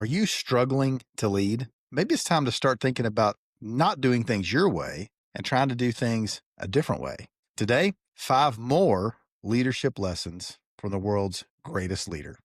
Are you struggling to lead? Maybe it's time to start thinking about not doing things your way and trying to do things a different way. Today, 5 more leadership lessons from the world's greatest leader.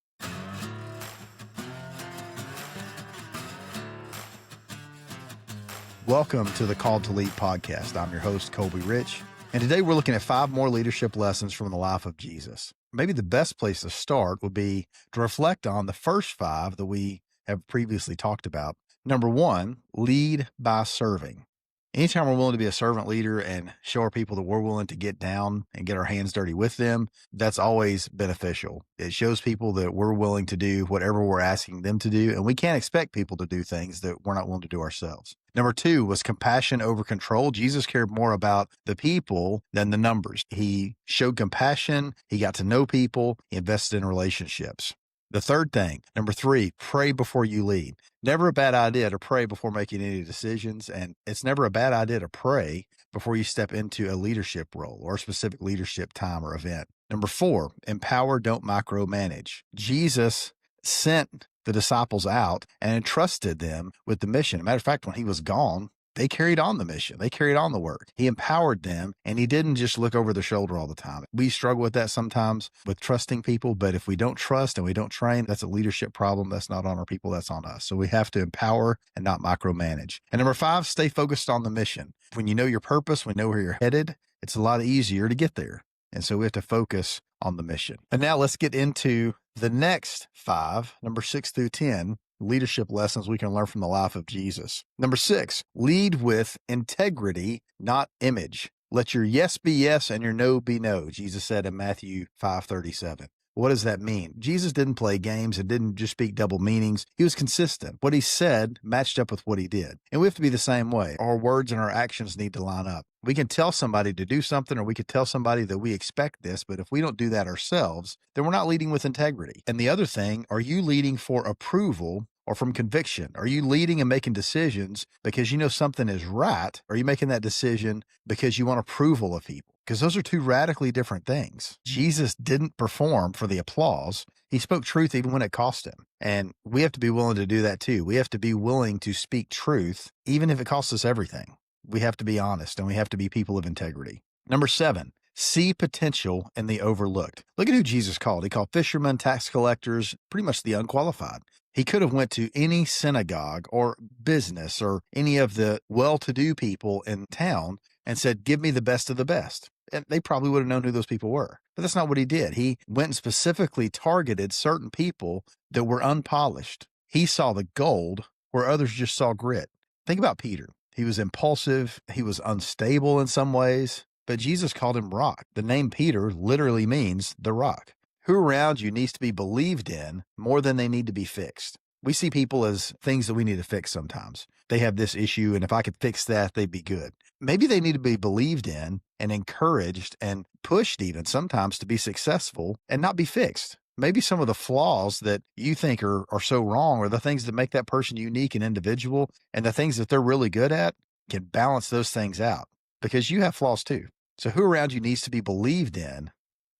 Welcome to the Called to Lead podcast. I'm your host, Colby Rich, and today we're looking at 5 more leadership lessons from the life of Jesus. Maybe the best place to start would be to reflect on the first 5 that we have previously talked about. Number 1, lead by serving. Anytime we're willing to be a servant leader and show our people that we're willing to get down and get our hands dirty with them, that's always beneficial. It shows people that we're willing to do whatever we're asking them to do, and we can't expect people to do things that we're not willing to do ourselves. Number 2 was compassion over control. Jesus cared more about the people than the numbers. He showed compassion. He got to know people. He invested in relationships. The third thing, number 3, pray before you lead. Never a bad idea to pray before making any decisions, and it's never a bad idea to pray before you step into a leadership role or a specific leadership time or event. Number 4, empower, don't micromanage. Jesus sent the disciples out and entrusted them with the mission. As a matter of fact, when he was gone, they carried on the mission. They carried on the work. He empowered them, and he didn't just look over their shoulder all the time. We struggle with that sometimes with trusting people, but if we don't trust and we don't train, that's a leadership problem. That's not on our people. That's on us. So we have to empower and not micromanage. And number 5, stay focused on the mission. When you know your purpose, when you know where you're headed, it's a lot easier to get there. And so we have to focus on the mission. And now let's get into the next 5, number 6 through 10, leadership lessons we can learn from the life of Jesus. Number 6, lead with integrity, not image. Let your yes be yes and your no be no, Jesus said in Matthew 5:37. What does that mean? Jesus didn't play games and didn't just speak double meanings. He was consistent. What he said matched up with what he did. And we have to be the same way. Our words and our actions need to line up. We can tell somebody to do something, or we could tell somebody that we expect this, but if we don't do that ourselves, then we're not leading with integrity. And the other thing, are you leading for approval or from conviction? Are you leading and making decisions because you know something is right? Or are you making that decision because you want approval of people? Because those are 2 radically different things. Jesus didn't perform for the applause. He spoke truth even when it cost him. And we have to be willing to do that too. We have to be willing to speak truth, even if it costs us everything. We have to be honest, and we have to be people of integrity. Number 7, see potential in the overlooked. Look at who Jesus called. He called fishermen, tax collectors, pretty much the unqualified. He could have went to any synagogue or business or any of the well-to-do people in town and said, give me the best of the best. And they probably would have known who those people were. But that's not what he did. He went and specifically targeted certain people that were unpolished. He saw the gold where others just saw grit. Think about Peter. He was impulsive. He was unstable in some ways, but Jesus called him rock. The name Peter literally means the rock. Who around you needs to be believed in more than they need to be fixed? We see people as things that we need to fix sometimes. They have this issue, and if I could fix that, they'd be good. Maybe they need to be believed in and encouraged and pushed even sometimes to be successful and not be fixed. Maybe some of the flaws that you think are so wrong are the things that make that person unique and individual, and the things that they're really good at can balance those things out because you have flaws too. So who around you needs to be believed in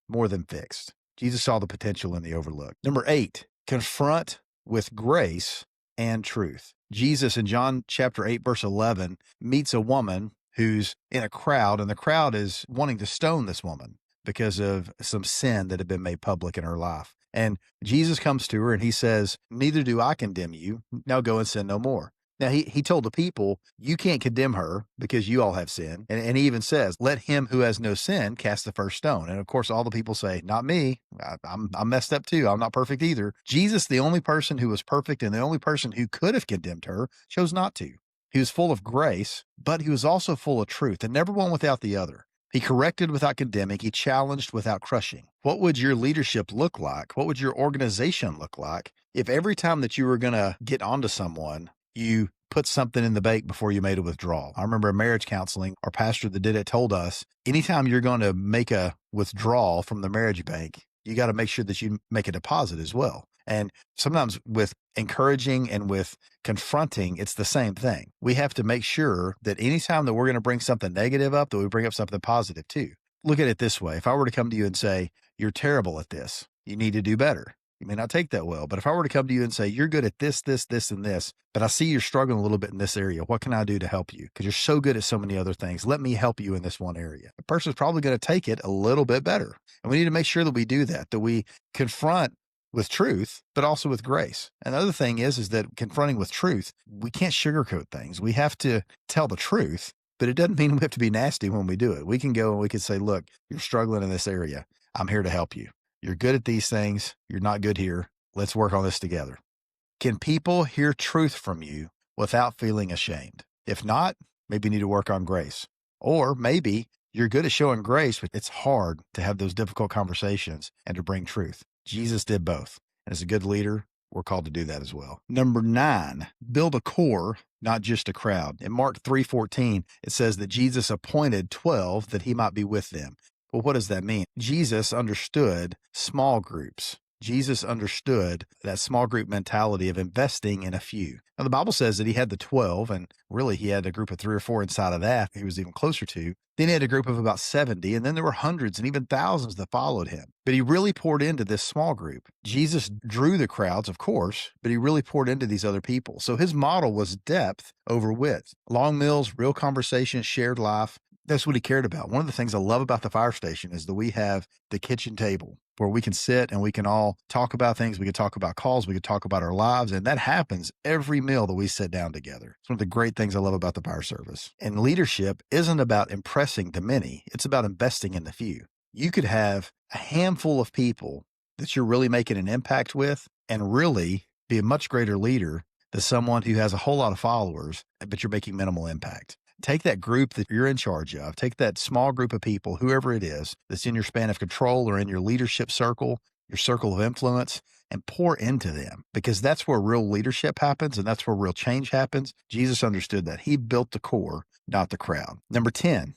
more than fixed? Jesus saw the potential in the overlooked. Number 8, confront with grace and truth. Jesus in John chapter 8, verse 11, meets a woman who's in a crowd, and the crowd is wanting to stone this woman because of some sin that had been made public in her life. And Jesus comes to her and he says, neither do I condemn you. Now go and sin no more. Now, he told the people, you can't condemn her because you all have sin. And he even says, let him who has no sin cast the first stone. And of course, all the people say, not me. I'm messed up too. I'm not perfect either. Jesus, the only person who was perfect and the only person who could have condemned her, chose not to. He was full of grace, but he was also full of truth, and never one without the other. He corrected without condemning. He challenged without crushing. What would your leadership look like? What would your organization look like if every time that you were going to get onto someone, you put something in the bake before you made a withdrawal? I remember in marriage counseling, our pastor that did it told us, anytime you're going to make a withdrawal from the marriage bank, you got to make sure that you make a deposit as well. And sometimes with encouraging and with confronting, it's the same thing. We have to make sure that anytime that we're going to bring something negative up, that we bring up something positive too. Look at it this way. If I were to come to you and say, you're terrible at this, you need to do better. You may not take that well, but if I were to come to you and say, you're good at this, this, this, and this, but I see you're struggling a little bit in this area. What can I do to help you? Because you're so good at so many other things. Let me help you in this one area. The person's probably going to take it a little bit better. And we need to make sure that we do that we confront with truth, but also with grace. And the other thing is that confronting with truth, we can't sugarcoat things. We have to tell the truth, but it doesn't mean we have to be nasty when we do it. We can go and we can say, look, you're struggling in this area. I'm here to help you. You're good at these things. You're not good here. Let's work on this together. Can people hear truth from you without feeling ashamed? If not, maybe you need to work on grace. Or maybe you're good at showing grace, but it's hard to have those difficult conversations and to bring truth. Jesus did both. And as a good leader, we're called to do that as well. Number 9, build a core, not just a crowd. In Mark 3:14, it says that Jesus appointed 12 that he might be with them. Well, what does that mean? Jesus understood small groups. Jesus understood that small group mentality of investing in a few. Now, the Bible says that he had the 12, and really he had a group of 3 or 4 inside of that he was even closer to. Then he had a group of about 70, and then there were hundreds and even thousands that followed him. But he really poured into this small group. Jesus drew the crowds, of course, but he really poured into these other people. So his model was depth over width. Long meals, real conversations, shared life. That's what he cared about. One of the things I love about the fire station is that we have the kitchen table where we can sit and we can all talk about things. We can talk about calls. We can talk about our lives. And that happens every meal that we sit down together. It's one of the great things I love about the fire service. And leadership isn't about impressing the many. It's about investing in the few. You could have a handful of people that you're really making an impact with and really be a much greater leader than someone who has a whole lot of followers, but you're making minimal impact. Take that group that you're in charge of, take that small group of people, whoever it is, that's in your span of control or in your leadership circle, your circle of influence, and pour into them, because that's where real leadership happens and that's where real change happens. Jesus understood that. He built the core, not the crowd. Number 10,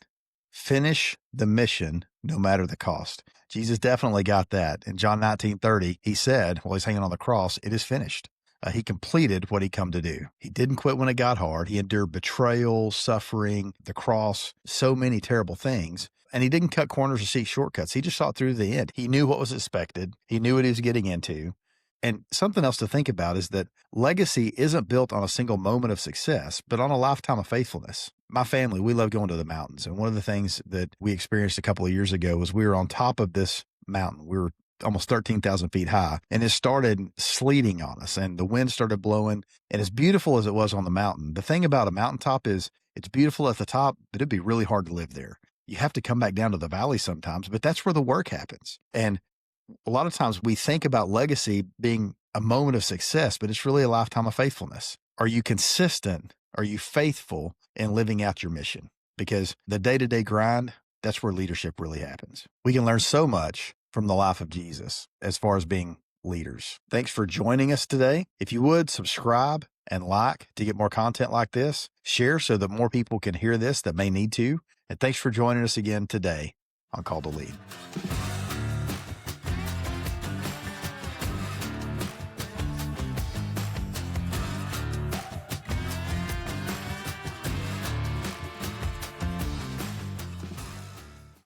finish the mission no matter the cost. Jesus definitely got that. In John 19:30, he said, while he's hanging on the cross, it is finished. He completed what he come to do. He didn't quit when it got hard. He endured betrayal, suffering, the cross, so many terrible things. And he didn't cut corners or seek shortcuts. He just saw it through to the end. He knew what was expected. He knew what he was getting into. And something else to think about is that legacy isn't built on a single moment of success, but on a lifetime of faithfulness. My family, we love going to the mountains. And one of the things that we experienced a couple of years ago was we were on top of this mountain. We were almost 13,000 feet high, and it started sleeting on us and the wind started blowing. And as beautiful as it was on the mountain, the thing about a mountaintop is it's beautiful at the top, but it'd be really hard to live there. You have to come back down to the valley sometimes, but that's where the work happens. And a lot of times we think about legacy being a moment of success, but it's really a lifetime of faithfulness. Are you consistent? Are you faithful in living out your mission? Because the day-to-day grind, that's where leadership really happens. We can learn so much from the life of Jesus as far as being leaders. Thanks for joining us today. If you would, subscribe and like to get more content like this. Share so that more people can hear this that may need to. And thanks for joining us again today on Call to Lead.